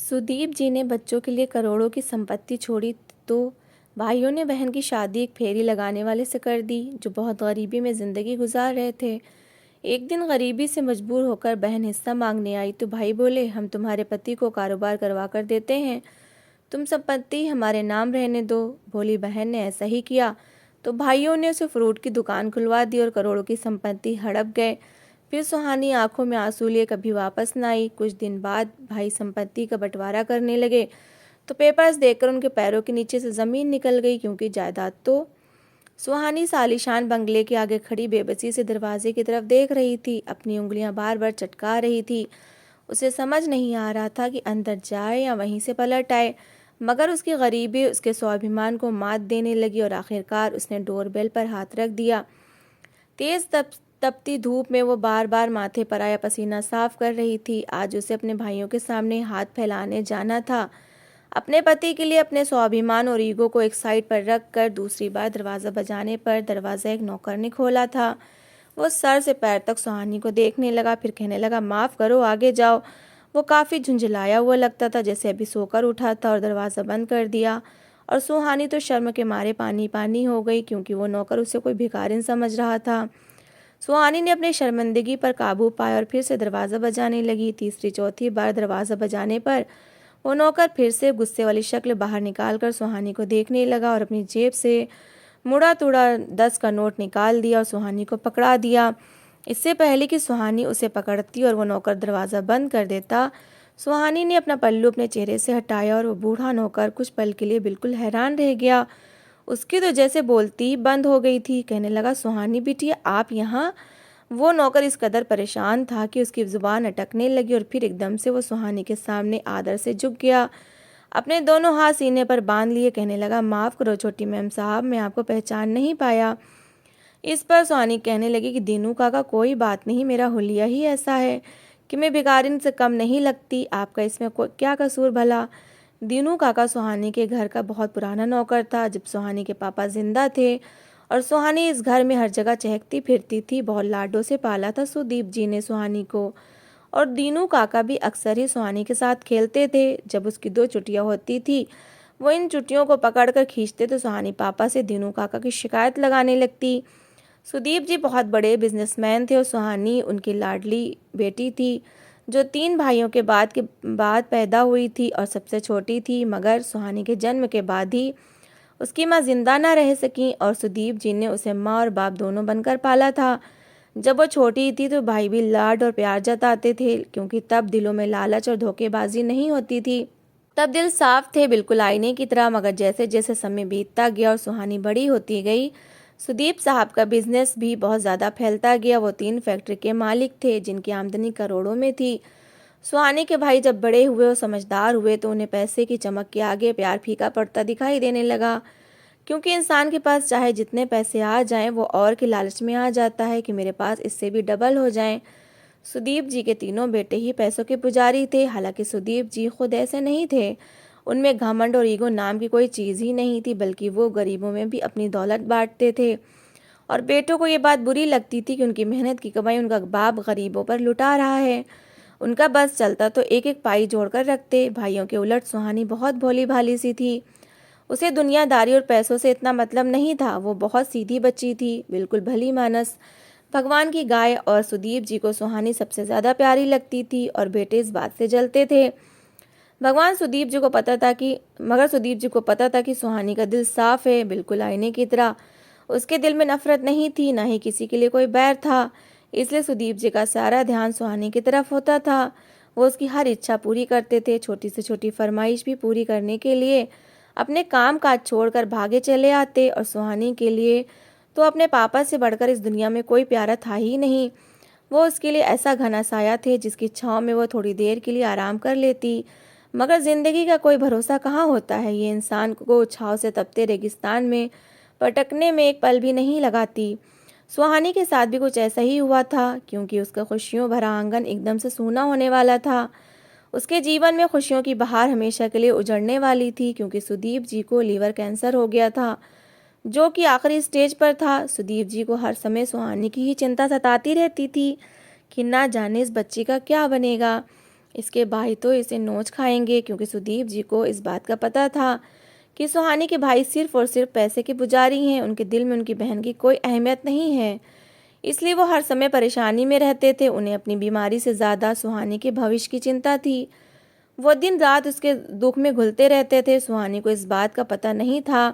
सुदीप जी ने बच्चों के लिए करोड़ों की संपत्ति छोड़ी तो भाइयों ने बहन की शादी एक फेरी लगाने वाले से कर दी जो बहुत गरीबी में ज़िंदगी गुजार रहे थे। एक दिन गरीबी से मजबूर होकर बहन हिस्सा मांगने आई तो भाई बोले, हम तुम्हारे पति को कारोबार करवा कर देते हैं, तुम संपत्ति हमारे नाम रहने दो। भोली बहन ने ऐसा ही किया तो भाइयों ने उसे फ्रूट की दुकान खुलवा दी और करोड़ों की संपत्ति हड़प गए। फिर सुहानी आंखों में आंसू लिए कभी वापस न आई। कुछ दिन बाद भाई संपत्ति का बंटवारा करने लगे तो पेपर्स देखकर उनके पैरों के नीचे से ज़मीन निकल गई, क्योंकि जायदाद तो। सुहानी सालिशान बंगले के आगे खड़ी बेबसी से दरवाजे की तरफ देख रही थी, अपनी उंगलियां बार बार चटका रही थी। उसे समझ नहीं आ रहा था कि अंदर जाए या वहीं से पलट आए, मगर उसकी गरीबी उसके स्वाभिमान को मात देने लगी और आखिरकार उसने डोरबेल पर हाथ रख दिया। तेज तपती धूप में वो बार बार माथे पर आया पसीना साफ कर रही थी। आज उसे अपने भाइयों के सामने हाथ फैलाने जाना था, अपने पति के लिए अपने स्वाभिमान और ईगो को एक साइड पर रख कर। दूसरी बार दरवाज़ा बजाने पर दरवाज़ा एक नौकर ने खोला था। वो सर से पैर तक सुहानी को देखने लगा, फिर कहने लगा, माफ़ करो, आगे जाओ। वो काफ़ी झुंझलाया हुआ लगता था, जैसे अभी सोकर उठा था, और दरवाज़ा बंद कर दिया। और सुहानी तो शर्म के मारे पानी पानी हो गई, क्योंकि वो नौकर उसे कोई भिखारिन समझ रहा था। सुहानी ने अपनी शर्मिंदगी पर काबू पाया और फिर से दरवाज़ा बजाने लगी। तीसरी चौथी बार दरवाज़ा बजाने पर वो नौकर फिर से गुस्से वाली शक्ल बाहर निकालकर सुहानी को देखने लगा और अपनी जेब से मुड़ा तुड़ा 10 का नोट निकाल दिया और सुहानी को पकड़ा दिया। इससे पहले कि सुहानी उसे पकड़ती और वो नौकर दरवाज़ा बंद कर देता, सुहानी ने अपना पल्लू अपने चेहरे से हटाया और वो बूढ़ा नौकर कुछ पल के लिए बिल्कुल हैरान रह गया। उसकी तो जैसे बोलती बंद हो गई थी। कहने लगा, सुहानी बिटिया, आप यहाँ? वो नौकर इस कदर परेशान था कि उसकी ज़ुबान अटकने लगी और फिर एकदम से वो सुहानी के सामने आदर से झुक गया, अपने दोनों हाथ सीने पर बांध लिए। कहने लगा, माफ़ करो छोटी मैम साहब, मैं आपको पहचान नहीं पाया। इस पर सुहानी कहने लगी कि दीनू काका, कोई बात नहीं, मेरा हुलिया ही ऐसा है कि मैं भिखारिन से कम नहीं लगती, आपका इसमें क्या कसूर भला। दीनू काका सुहानी के घर का बहुत पुराना नौकर था। जब सुहानी के पापा जिंदा थे और सुहानी इस घर में हर जगह चहकती फिरती थी, बहुत लाडों से पाला था सुदीप जी ने सुहानी को। और दीनू काका भी अक्सर ही सुहानी के साथ खेलते थे। जब उसकी 2 चुटियाँ होती थी, वो इन चुटियों को पकड़कर खींचते तो सुहानी पापा से दीनू काका की शिकायत लगाने लगती। सुदीप जी बहुत बड़े बिजनेसमैन थे और सुहानी उनकी लाडली बेटी थी, जो 3 भाइयों के बाद पैदा हुई थी और सबसे छोटी थी। मगर सुहानी के जन्म के बाद ही उसकी माँ जिंदा ना रह सकी और सुदीप जी ने उसे माँ और बाप दोनों बनकर पाला था। जब वो छोटी थी तो भाई भी लाड और प्यार जताते थे, क्योंकि तब दिलों में लालच और धोखेबाजी नहीं होती थी। तब दिल साफ थे, बिल्कुल आईने की तरह। मगर जैसे जैसे समय बीतता गया और सुहानी बड़ी होती गई, सुदीप साहब का बिजनेस भी बहुत ज़्यादा फैलता गया। वो 3 फैक्ट्री के मालिक थे, जिनकी आमदनी करोड़ों में थी। सुहानी के भाई जब बड़े हुए और समझदार हुए तो उन्हें पैसे की चमक के आगे प्यार फीका पड़ता दिखाई देने लगा, क्योंकि इंसान के पास चाहे जितने पैसे आ जाएं, वो और के लालच में आ जाता है कि मेरे पास इससे भी डबल हो जाएं। सुदीप जी के तीनों बेटे ही पैसों के पुजारी थे। हालांकि सुदीप जी खुद ऐसे नहीं थे, उनमें घमंड और ईगो नाम की कोई चीज़ ही नहीं थी, बल्कि वो गरीबों में भी अपनी दौलत बांटते थे। और बेटों को ये बात बुरी लगती थी कि उनकी मेहनत की कमाई उनका बाप गरीबों पर लुटा रहा है। उनका बस चलता तो एक एक पाई जोड़कर रखते। भाइयों के उलट सुहानी बहुत भोली भाली सी थी। उसे दुनियादारी और पैसों से इतना मतलब नहीं था। वो बहुत सीधी बच्ची थी, बिल्कुल भली मानस, भगवान की गाय। और सुदीप जी को सुहानी सबसे ज़्यादा प्यारी लगती थी और बेटे इस बात से जलते थे। सुदीप जी को पता था कि सुहानी का दिल साफ है, बिल्कुल आईने की तरह। उसके दिल में नफरत नहीं थी, ना ही किसी के लिए कोई बैर था। इसलिए सुदीप जी का सारा ध्यान सुहानी की तरफ होता था। वो उसकी हर इच्छा पूरी करते थे। छोटी से छोटी फरमाइश भी पूरी करने के लिए अपने काम काज छोड़कर भागे चले आते। और सुहानी के लिए तो अपने पापा से बढ़कर इस दुनिया में कोई प्यारा था ही नहीं। वो उसके लिए ऐसा घना साया थे जिसकी छाँव में वो थोड़ी देर के लिए आराम कर लेती। मगर ज़िंदगी का कोई भरोसा कहाँ होता है, ये इंसान को छाँव से तपते रेगिस्तान में पटकने में एक पल भी नहीं लगाती। सुहानी के साथ भी कुछ ऐसा ही हुआ था, क्योंकि उसका खुशियों भरा आंगन एकदम से सूना होने वाला था। उसके जीवन में खुशियों की बहार हमेशा के लिए उजड़ने वाली थी, क्योंकि सुदीप जी को लीवर कैंसर हो गया था, जो कि आखिरी स्टेज पर था। सुदीप जी को हर समय सुहानी की ही चिंता सताती रहती थी कि ना जाने इस बच्ची का क्या बनेगा। इसके भाई तो इसे नोच खाएंगे, क्योंकि सुदीप जी को इस बात का पता था कि सुहानी के भाई सिर्फ और सिर्फ पैसे के पुजारी हैं। उनके दिल में उनकी बहन की कोई अहमियत नहीं है, इसलिए वो हर समय परेशानी में रहते थे। उन्हें अपनी बीमारी से ज़्यादा सुहानी के भविष्य की चिंता थी। वो दिन रात उसके दुख में घुलते रहते थे। सुहानी को इस बात का पता नहीं था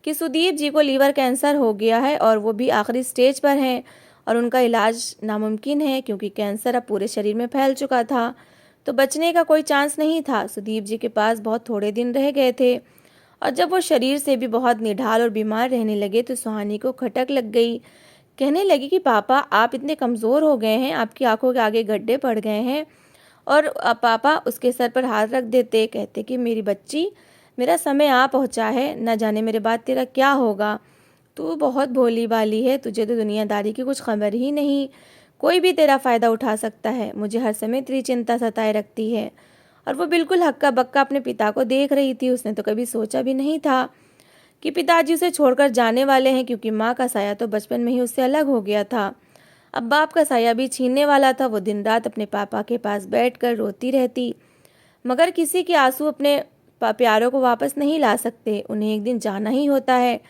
कि सुदीप जी को लीवर कैंसर हो गया है, और वो भी आखिरी स्टेज पर हैं, और उनका इलाज नामुमकिन है, क्योंकि कैंसर अब पूरे शरीर में फैल चुका था। तो बचने का कोई चांस नहीं था। सुदीप जी के पास बहुत थोड़े दिन रह गए थे, और जब वो शरीर से भी बहुत निढाल और बीमार रहने लगे तो सुहानी को खटक लग गई। कहने लगी कि पापा, आप इतने कमज़ोर हो गए हैं, आपकी आंखों के आगे गड्ढे पड़ गए हैं। और पापा उसके सर पर हाथ रख देते, कहते कि मेरी बच्ची, मेरा समय आ पहुंचा है, न जाने मेरे बाद तेरा क्या होगा। तू बहुत भोली भाली है, तुझे तो दुनियादारी की कुछ खबर ही नहीं। कोई भी तेरा फ़ायदा उठा सकता है। मुझे हर समय तेरी चिंता सताए रखती है। और वो बिल्कुल हक्का बक्का अपने पिता को देख रही थी। उसने तो कभी सोचा भी नहीं था कि पिताजी उसे छोड़कर जाने वाले हैं, क्योंकि माँ का साया तो बचपन में ही उससे अलग हो गया था। अब बाप का साया भी छीनने वाला था। वो दिन रात अपने पापा के पास बैठकर रोती रहती, मगर किसी के आंसू अपने प्यारों को वापस नहीं ला सकते। उन्हें एक दिन जाना ही होता है,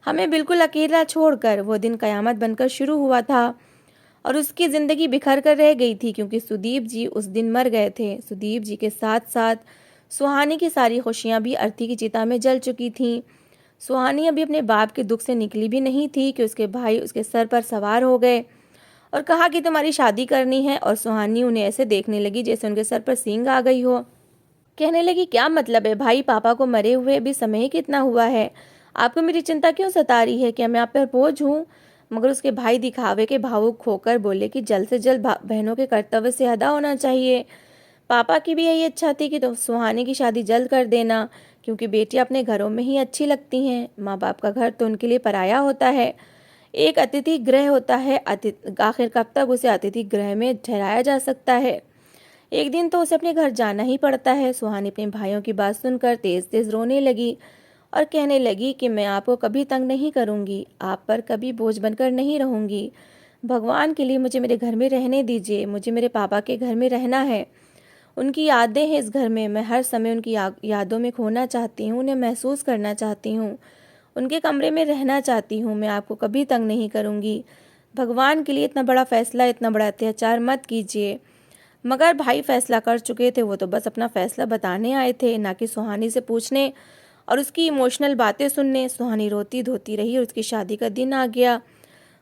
हमें बिल्कुल अकेला छोड़कर। वो दिन कयामत बनकर शुरू हुआ था, और उसकी ज़िंदगी बिखर कर रह गई थी, क्योंकि सुदीप जी उस दिन मर गए थे। सुदीप जी के साथ साथ सुहानी की सारी खुशियाँ भी अर्थी की चिता में जल चुकी थीं। सुहानी अभी अपने बाप के दुख से निकली भी नहीं थी कि उसके भाई उसके सर पर सवार हो गए और कहा कि तुम्हारी शादी करनी है। और सुहानी उन्हें ऐसे देखने लगी जैसे उनके सर पर सींग आ गई हो। कहने लगी, क्या मतलब है भाई, पापा को मरे हुए भी समय ही कितना हुआ है, आपको मेरी चिंता क्यों सता रही है? क्या मैं आप पर बोझ हूँ? मगर उसके भाई दिखावे के भावुक होकर बोले कि जल्द से जल्द बहनों के कर्तव्य से अदा होना चाहिए। पापा की भी यही इच्छा थी कि तो सुहानी की शादी जल्द कर देना, क्योंकि बेटियां अपने घरों में ही अच्छी लगती हैं। माँ बाप का घर तो उनके लिए पराया होता है, एक अतिथि गृह होता है। आखिर कब तक उसे अतिथि गृह में ठहराया जा सकता है? एक दिन तो उसे अपने घर जाना ही पड़ता है। सुहानी अपने भाइयों की बात सुनकर तेज तेज रोने लगी और कहने लगी कि मैं आपको कभी तंग नहीं करूंगी, आप पर कभी बोझ बनकर नहीं रहूंगी। भगवान के लिए मुझे मेरे घर में रहने दीजिए। मुझे मेरे पापा के घर में रहना है। उनकी यादें हैं इस घर में। मैं हर समय उनकी यादों में खोना चाहती हूँ, उन्हें महसूस करना चाहती हूँ, उनके कमरे में रहना चाहती हूँ। मैं आपको कभी तंग नहीं करूँगी। भगवान के लिए इतना बड़ा फैसला, इतना बड़ा अत्याचार मत कीजिए। मगर भाई फैसला कर चुके थे। वो तो बस अपना फैसला बताने आए थे, ना कि सुहानी से पूछने और उसकी इमोशनल बातें सुनने। सुहानी रोती धोती रही और उसकी शादी का दिन आ गया।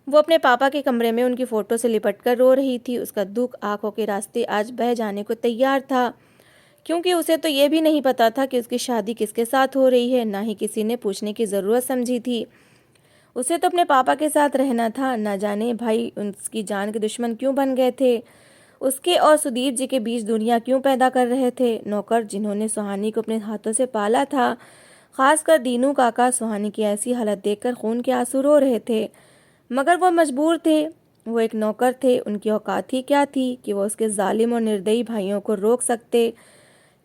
वो अपने पापा के कमरे में उनकी फ़ोटो से लिपट कर रो रही थी। उसका दुख आंखों के रास्ते आज बह जाने को तैयार था, क्योंकि उसे तो ये भी नहीं पता था कि उसकी शादी किसके साथ हो रही है। ना ही किसी ने पूछने की ज़रूरत समझी थी। उसे तो अपने पापा के साथ रहना था। ना जाने भाई उसकी जान के दुश्मन क्यों बन गए थे। उसके और सुदीप जी के बीच दुनिया क्यों पैदा कर रहे थे। नौकर जिन्होंने सुहानी को अपने हाथों से पाला था, खासकर दीनू काका, सुहानी की ऐसी हालत देखकर खून के आंसू रो रहे थे। मगर वो मजबूर थे। वो एक नौकर थे। उनकी औकात ही क्या थी कि वो उसके जालिम और निर्दयी भाइयों को रोक सकते,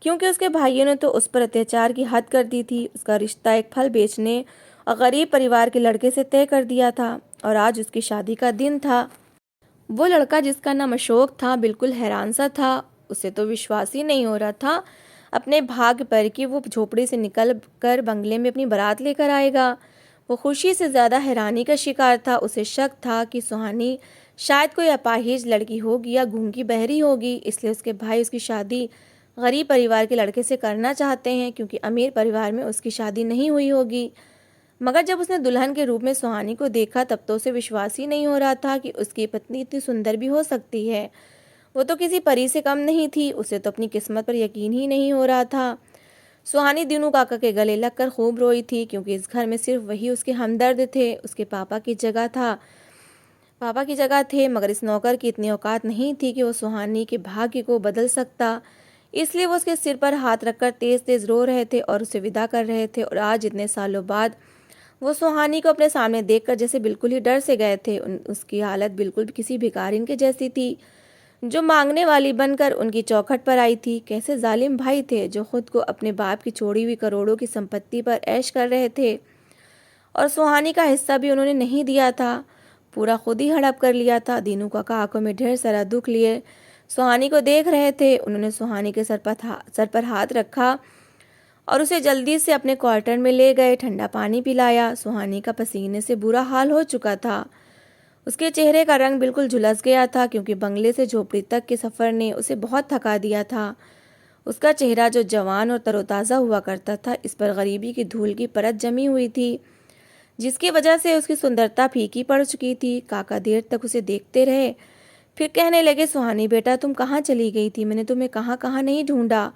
क्योंकि उसके भाइयों ने तो उस पर अत्याचार की हद कर दी थी। उसका रिश्ता एक फल बेचने और गरीब परिवार के लड़के से तय कर दिया था, और आज उसकी शादी का दिन था। वो लड़का जिसका नाम अशोक था बिल्कुल हैरान सा था। उसे तो विश्वास ही नहीं हो रहा था अपने भाग्य पर कि वो झोपड़ी से निकल कर बंगले में अपनी बारात लेकर आएगा। वो खुशी से ज़्यादा हैरानी का शिकार था। उसे शक था कि सुहानी शायद कोई अपाहिज लड़की होगी या गूंगी बहरी होगी, इसलिए उसके भाई उसकी शादी गरीब परिवार के लड़के से करना चाहते हैं, क्योंकि अमीर परिवार में उसकी शादी नहीं हुई होगी। मगर जब उसने दुल्हन के रूप में सुहानी को देखा तब तो उसे विश्वास ही नहीं हो रहा था कि उसकी पत्नी इतनी सुंदर भी हो सकती है। वो तो किसी परी से कम नहीं थी। उसे तो अपनी किस्मत पर यकीन ही नहीं हो रहा था। सुहानी दीनू काका के गले लगकर खूब रोई थी, क्योंकि इस घर में सिर्फ वही उसके हमदर्द थे। उसके पापा की जगह थे, मगर इस नौकर की इतनी औकात नहीं थी कि वो सुहानी के भाग्य को बदल सकता। इसलिए वो उसके सिर पर हाथ रखकर तेज तेज रो रहे थे और उसे विदा कर रहे थे। और आज इतने सालों बाद वो सुहानी को अपने सामने देखकर जैसे बिल्कुल ही डर से गए थे। उसकी हालत बिल्कुल किसी भिखारिन के जैसी थी, जो मांगने वाली बनकर उनकी चौखट पर आई थी। कैसे जालिम भाई थे, जो खुद को अपने बाप की छोड़ी हुई करोड़ों की संपत्ति पर ऐश कर रहे थे, और सुहानी का हिस्सा भी उन्होंने नहीं दिया था, पूरा खुद ही हड़प कर लिया था। दीनू काका आंखों में ढेर सारा दुख लिए सुहानी को देख रहे थे। उन्होंने सुहानी के सर पर हाथ रखा और उसे जल्दी से अपने क्वार्टर में ले गए। ठंडा पानी पिलाया। सुहानी का पसीने से बुरा हाल हो चुका था। उसके चेहरे का रंग बिल्कुल झुलस गया था, क्योंकि बंगले से झोपड़ी तक के सफ़र ने उसे बहुत थका दिया था। उसका चेहरा जो जवान और तरोताज़ा हुआ करता था, इस पर गरीबी की धूल की परत जमी हुई थी, जिसकी वजह से उसकी सुंदरता फीकी पड़ चुकी थी। काका देर तक उसे देखते रहे, फिर कहने लगे, सुहानी बेटा, तुम कहाँ चली गई थी? मैंने तुम्हें कहाँ कहाँ नहीं ढूंढा।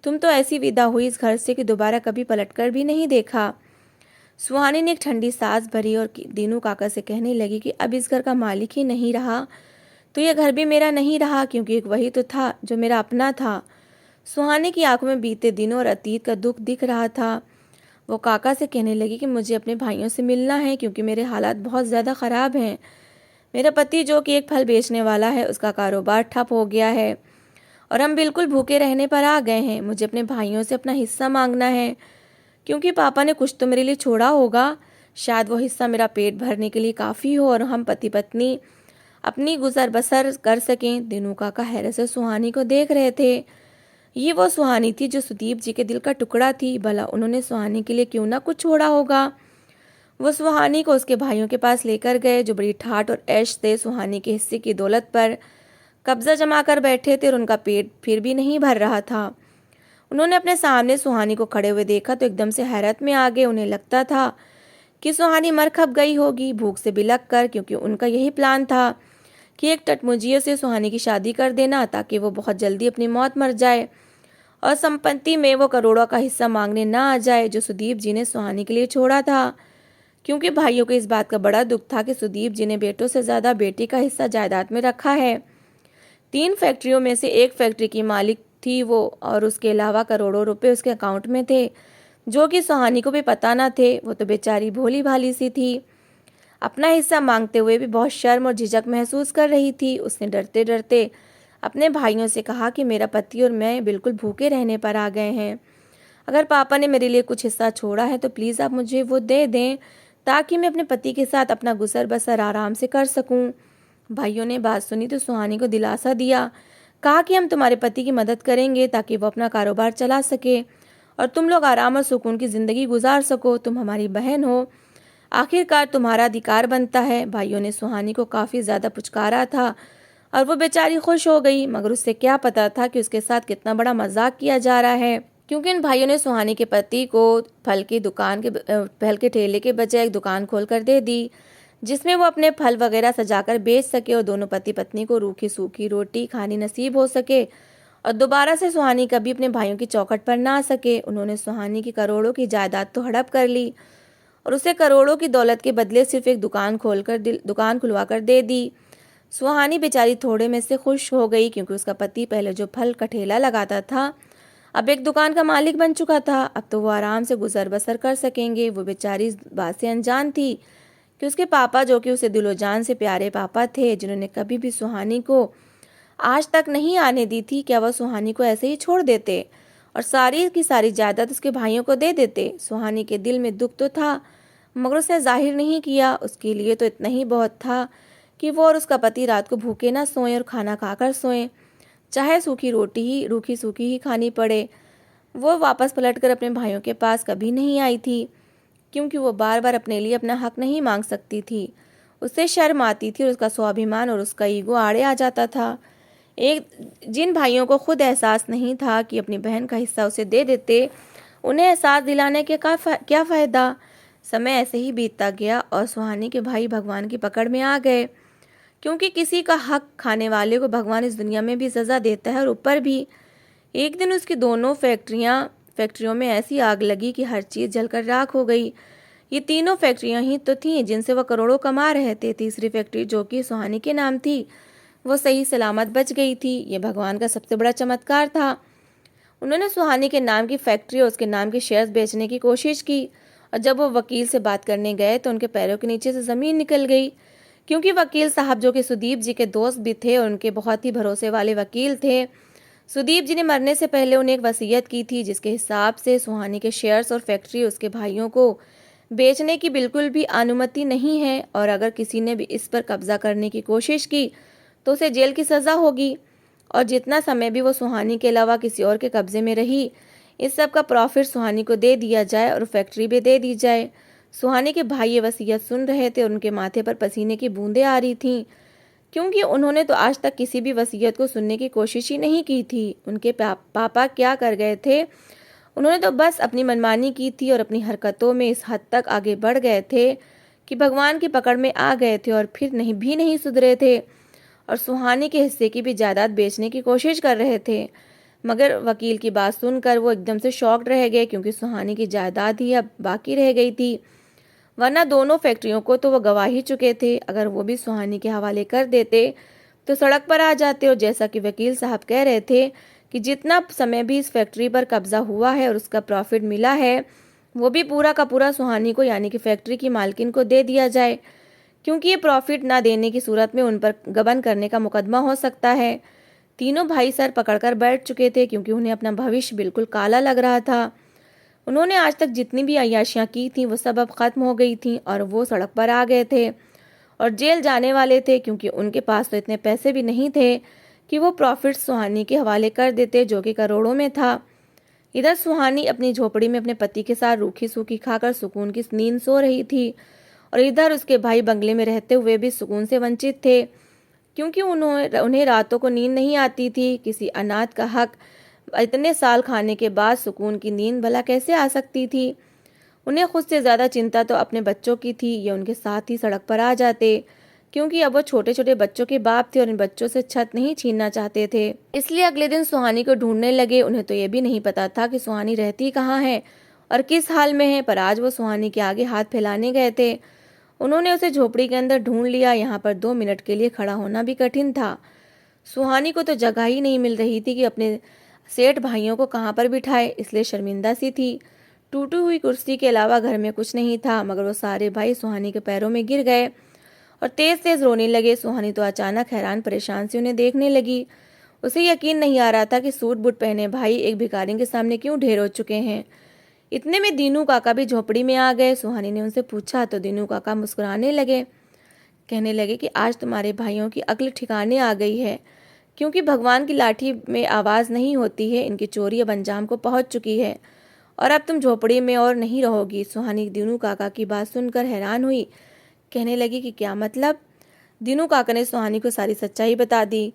तुम तो ऐसी विदा हुई इस घर से कि दोबारा कभी पलटकर भी नहीं देखा। सुहानी ने एक ठंडी सांस भरी और दीनू काका से कहने लगी कि अब इस घर का मालिक ही नहीं रहा तो यह घर भी मेरा नहीं रहा, क्योंकि एक वही तो था जो मेरा अपना था। सुहानी की आंखों में बीते दिनों और अतीत का दुख दिख रहा था। वो काका से कहने लगी कि मुझे अपने भाइयों से मिलना है, क्योंकि मेरे हालात बहुत ज़्यादा ख़राब हैं। मेरा पति जो कि एक फल बेचने वाला है, उसका कारोबार ठप हो गया है और हम बिल्कुल भूखे रहने पर आ गए हैं। मुझे अपने भाइयों से अपना हिस्सा मांगना है, क्योंकि पापा ने कुछ तो मेरे लिए छोड़ा होगा। शायद वो हिस्सा मेरा पेट भरने के लिए काफ़ी हो और हम पति पत्नी अपनी गुजर बसर कर सकें। दीनू काका हैरत से सुहानी को देख रहे थे। ये वो सुहानी थी जो सुदीप जी के दिल का टुकड़ा थी। भला उन्होंने सुहानी के लिए क्यों ना कुछ छोड़ा होगा। वो सुहानी को उसके भाइयों के पास लेकर गए, जो बड़ी ठाट और ऐश से सुहानी के हिस्से की दौलत पर कब्जा जमा कर बैठे थे और उनका पेट फिर भी नहीं भर रहा था। उन्होंने अपने सामने सुहानी को खड़े हुए देखा तो एकदम से हैरत में आ गए। उन्हें लगता था कि सुहानी मर खप गई होगी भूख से बिलख कर, क्योंकि उनका यही प्लान था कि एक टटमुजियों से सुहानी की शादी कर देना, ताकि वो बहुत जल्दी अपनी मौत मर जाए और संपत्ति में वो करोड़ों का हिस्सा मांगने ना आ जाए जो सुदीप जी ने सुहानी के लिए छोड़ा था। क्योंकि भाइयों को इस बात का बड़ा दुख था कि सुदीप जी ने बेटों से ज़्यादा बेटी का हिस्सा जायदाद में रखा है। 3 फैक्ट्रियों में से एक फैक्ट्री की मालिक थी वो, और उसके अलावा करोड़ों रुपए उसके अकाउंट में थे, जो कि सुहानी को भी पता न थे। वो तो बेचारी भोली भाली सी थी, अपना हिस्सा मांगते हुए भी बहुत शर्म और झिझक महसूस कर रही थी। उसने डरते डरते अपने भाइयों से कहा कि मेरा पति और मैं बिल्कुल भूखे रहने पर आ गए हैं। अगर पापा ने मेरे लिए कुछ हिस्सा छोड़ा है तो प्लीज़ आप मुझे वो दे दें, ताकि मैं अपने पति के साथ अपना गुजर बसर आराम से कर सकूं। भाइयों ने बात सुनी तो सुहानी को दिलासा दिया, कहा कि हम तुम्हारे पति की मदद करेंगे ताकि वो अपना कारोबार चला सके और तुम लोग आराम और सुकून की ज़िंदगी गुजार सको। तुम हमारी बहन हो, आखिरकार तुम्हारा अधिकार बनता है। भाइयों ने सुहानी को काफ़ी ज़्यादा पुचकारा था और वो बेचारी खुश हो गई, मगर उससे क्या पता था कि उसके साथ कितना बड़ा मजाक किया जा रहा है। क्योंकि इन भाइयों ने सुहानी के पति को फल के ठेले के बजाय एक दुकान खोल कर दे दी, जिसमें वो अपने फल वगैरह सजाकर बेच सके और दोनों पति पत्नी को रूखी सूखी रोटी खानी नसीब हो सके और दोबारा से सुहानी कभी अपने भाइयों की चौखट पर ना आ सके। उन्होंने सुहानी की करोड़ों की जायदाद तो हड़प कर ली और उसे करोड़ों की दौलत के बदले सिर्फ एक दुकान खुलवा कर दे दी। सुहानी बेचारी थोड़े में से खुश हो गई, क्योंकि उसका पति पहले जो फल का ठेला लगाता था अब एक दुकान का मालिक बन चुका था। अब तो वो आराम से गुजर बसर कर सकेंगे। वो बेचारी इस बात से अनजान थी कि उसके पापा, जो कि उसे दिलो जान से प्यारे पापा थे, जिन्होंने कभी भी सुहानी को आज तक नहीं आने दी थी, क्या वह सुहानी को ऐसे ही छोड़ देते और सारी की सारी जायदाद उसके भाइयों को दे देते। सुहानी के दिल में दुख तो था, मगर उसने जाहिर नहीं किया। उसके लिए तो इतना ही बहुत था कि वो और उसका पति रात को भूखे ना सोएं और खाना खाकर सोएं, चाहे रूखी सूखी ही खानी पड़े। वो वापस पलटकर अपने भाइयों के पास कभी नहीं आई थी, क्योंकि वो बार बार अपने लिए अपना हक नहीं मांग सकती थी। उससे शर्म आती थी और उसका स्वाभिमान और उसका ईगो आड़े आ जाता था। जिन भाइयों को खुद एहसास नहीं था कि अपनी बहन का हिस्सा उसे दे देते, उन्हें एहसास दिलाने के क्या फ़ायदा। समय ऐसे ही बीतता गया और सुहानी के भाई भगवान की पकड़ में आ गए, क्योंकि किसी का हक खाने वाले को भगवान इस दुनिया में भी सज़ा देता है और ऊपर भी। एक दिन उसकी दोनों फैक्ट्रियों में ऐसी आग लगी कि हर चीज़ जलकर राख हो गई। ये तीनों फैक्ट्रियां ही तो थीं जिनसे वह करोड़ों कमा रहे थे। तीसरी फैक्ट्री, जो कि सुहानी के नाम थी, वो सही सलामत बच गई थी। ये भगवान का सबसे बड़ा चमत्कार था। उन्होंने सुहानी के नाम की फैक्ट्री और उसके नाम के शेयर्स बेचने की कोशिश की, और जब वो वकील से बात करने गए तो उनके पैरों के नीचे से ज़मीन निकल गई, क्योंकि वकील साहब, जो कि सुदीप जी के दोस्त भी थे और उनके बहुत ही भरोसे वाले वकील थे, सुदीप जी ने मरने से पहले उन्हें एक वसीयत की थी, जिसके हिसाब से सुहानी के शेयर्स और फैक्ट्री उसके भाइयों को बेचने की बिल्कुल भी अनुमति नहीं है, और अगर किसी ने भी इस पर कब्जा करने की कोशिश की तो उसे जेल की सज़ा होगी। और जितना समय भी वो सुहानी के अलावा किसी और के कब्जे में रही, इस सब का प्रॉफिट सुहानी को दे दिया जाए और फैक्ट्री भी दे दी जाए। सुहानी के भाई ये वसीयत सुन रहे थे और उनके माथे पर पसीने की बूंदें आ रही थीं, क्योंकि उन्होंने तो आज तक किसी भी वसीयत को सुनने की कोशिश ही नहीं की थी। उनके पापा क्या कर गए थे, उन्होंने तो बस अपनी मनमानी की थी और अपनी हरकतों में इस हद तक आगे बढ़ गए थे कि भगवान की पकड़ में आ गए थे और फिर नहीं सुधरे थे और सुहानी के हिस्से की भी जायदाद बेचने की कोशिश कर रहे थे। मगर वकील की बात सुनकर वो एकदम से शॉक्ड रह गए, क्योंकि सुहानी की जायदाद ही अब बाकी रह गई थी, वरना दोनों फैक्ट्रियों को तो वो गवा ही चुके थे। अगर वो भी सुहानी के हवाले कर देते तो सड़क पर आ जाते। और जैसा कि वकील साहब कह रहे थे कि जितना समय भी इस फैक्ट्री पर कब्जा हुआ है और उसका प्रॉफिट मिला है, वो भी पूरा का पूरा सुहानी को यानी कि फैक्ट्री की मालकिन को दे दिया जाए, क्योंकि ये प्रॉफिट ना देने की सूरत में उन पर गबन करने का मुकदमा हो सकता है। तीनों भाई सर पकड़कर बैठ चुके थे, क्योंकि उन्हें अपना भविष्य बिल्कुल काला लग रहा था। उन्होंने आज तक जितनी भी अय्याशियां की थीं वो सब अब खत्म हो गई थीं और वो सड़क पर आ गए थे और जेल जाने वाले थे, क्योंकि उनके पास तो इतने पैसे भी नहीं थे कि वो प्रॉफिट सुहानी के हवाले कर देते, जो कि करोड़ों में था। इधर सुहानी अपनी झोपड़ी में अपने पति के साथ रूखी सूखी खाकर सुकून की नींद सो रही थी और इधर उसके भाई बंगले में रहते हुए भी सुकून से वंचित थे, क्योंकि उन्हें रातों को नींद नहीं आती थी। किसी अनाथ का हक इतने साल खाने के बाद सुकून की नींद भला कैसे आ सकती थी। उन्हें खुद से ज़्यादा चिंता तो अपने बच्चों की थी। ये उनके साथ ही सड़क पर आ जाते, क्योंकि अब वो छोटे छोटे बच्चों के बाप थे और इन बच्चों से छत नहीं छीनना चाहते थे। इसलिए अगले दिन सुहानी को ढूंढने लगे। उन्हें तो ये भी नहीं पता था कि सुहानी रहती कहाँ है और किस हाल में है, पर आज वो सुहानी के आगे हाथ फैलाने गए थे। उन्होंने उसे झोपड़ी के अंदर ढूंढ लिया। यहाँ पर 2 मिनट के लिए खड़ा होना भी कठिन था। सुहानी को तो जगह ही नहीं मिल रही थी कि अपने सेठ भाइयों को कहाँ पर बिठाए, इसलिए शर्मिंदा सी थी। टूटी हुई कुर्सी के अलावा घर में कुछ नहीं था, मगर वो सारे भाई सुहानी के पैरों में गिर गए और तेज तेज रोने लगे। सुहानी तो अचानक हैरान परेशान से उन्हें देखने लगी। उसे यकीन नहीं आ रहा था कि सूट बूट पहने भाई एक भिखारी के सामने क्यों ढेर हो चुके हैं। इतने में दीनू काका भी झोपड़ी में आ गए। सुहानी ने उनसे पूछा तो दीनू काका मुस्कुराने लगे, कहने लगे कि आज तुम्हारे भाइयों की अक्ल ठिकाने आ गई है, क्योंकि भगवान की लाठी में आवाज़ नहीं होती है। इनकी चोरी अब अंजाम को पहुंच चुकी है और अब तुम झोपड़ी में और नहीं रहोगी। सुहानी दीनू काका की बात सुनकर हैरान हुई, कहने लगी कि क्या मतलब। दीनू काका ने सुहानी को सारी सच्चाई बता दी।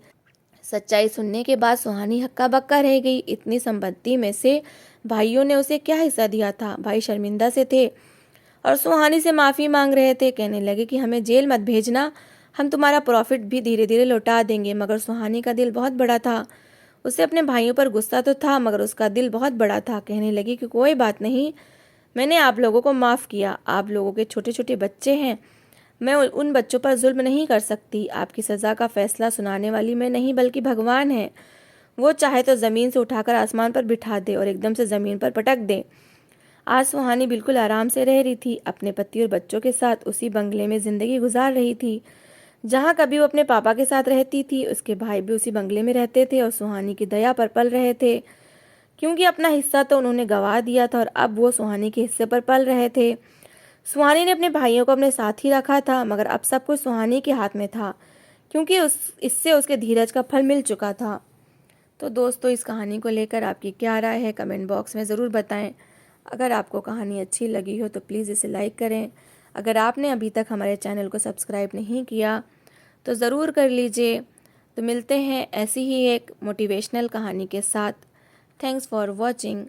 सच्चाई सुनने के बाद सुहानी हक्का बक्का रह गई। इतनी संपत्ति में से भाइयों ने उसे क्या हिस्सा दिया था। भाई शर्मिंदा से थे और सुहानी से माफ़ी मांग रहे थे। कहने लगे कि हमें जेल मत भेजना, हम तुम्हारा प्रॉफिट भी धीरे धीरे लौटा देंगे। मगर सुहानी का दिल बहुत बड़ा था। उसे अपने भाइयों पर गुस्सा तो था, मगर उसका दिल बहुत बड़ा था। कहने लगी कि कोई बात नहीं, मैंने आप लोगों को माफ़ किया। आप लोगों के छोटे छोटे बच्चे हैं, मैं उन बच्चों पर जुल्म नहीं कर सकती। आपकी सज़ा का फैसला सुनाने वाली मैं नहीं बल्कि भगवान है। वो चाहे तो ज़मीन से उठाकर आसमान पर बिठा दे और एकदम से ज़मीन पर पटक दे। आज सुहानी बिल्कुल आराम से रह रही थी। अपने पति और बच्चों के साथ उसी बंगले में ज़िंदगी गुजार रही थी जहाँ कभी वो अपने पापा के साथ रहती थी। उसके भाई भी उसी बंगले में रहते थे और सुहानी की दया पर पल रहे थे, क्योंकि अपना हिस्सा तो उन्होंने गंवा दिया था और अब वो सुहानी के हिस्से पर पल रहे थे। सुहानी ने अपने भाइयों को अपने साथ ही रखा था, मगर अब सब कुछ सुहानी के हाथ में था, क्योंकि इससे उसके धीरज का फल मिल चुका था। तो दोस्तों, इस कहानी को लेकर आपकी क्या राय है कमेंट बॉक्स में ज़रूर बताएं। अगर आपको कहानी अच्छी लगी हो तो प्लीज़ इसे लाइक करें। अगर आपने अभी तक हमारे चैनल को सब्सक्राइब नहीं किया तो ज़रूर कर लीजिए। तो मिलते हैं ऐसी ही एक मोटिवेशनल कहानी के साथ। Thanks for watching.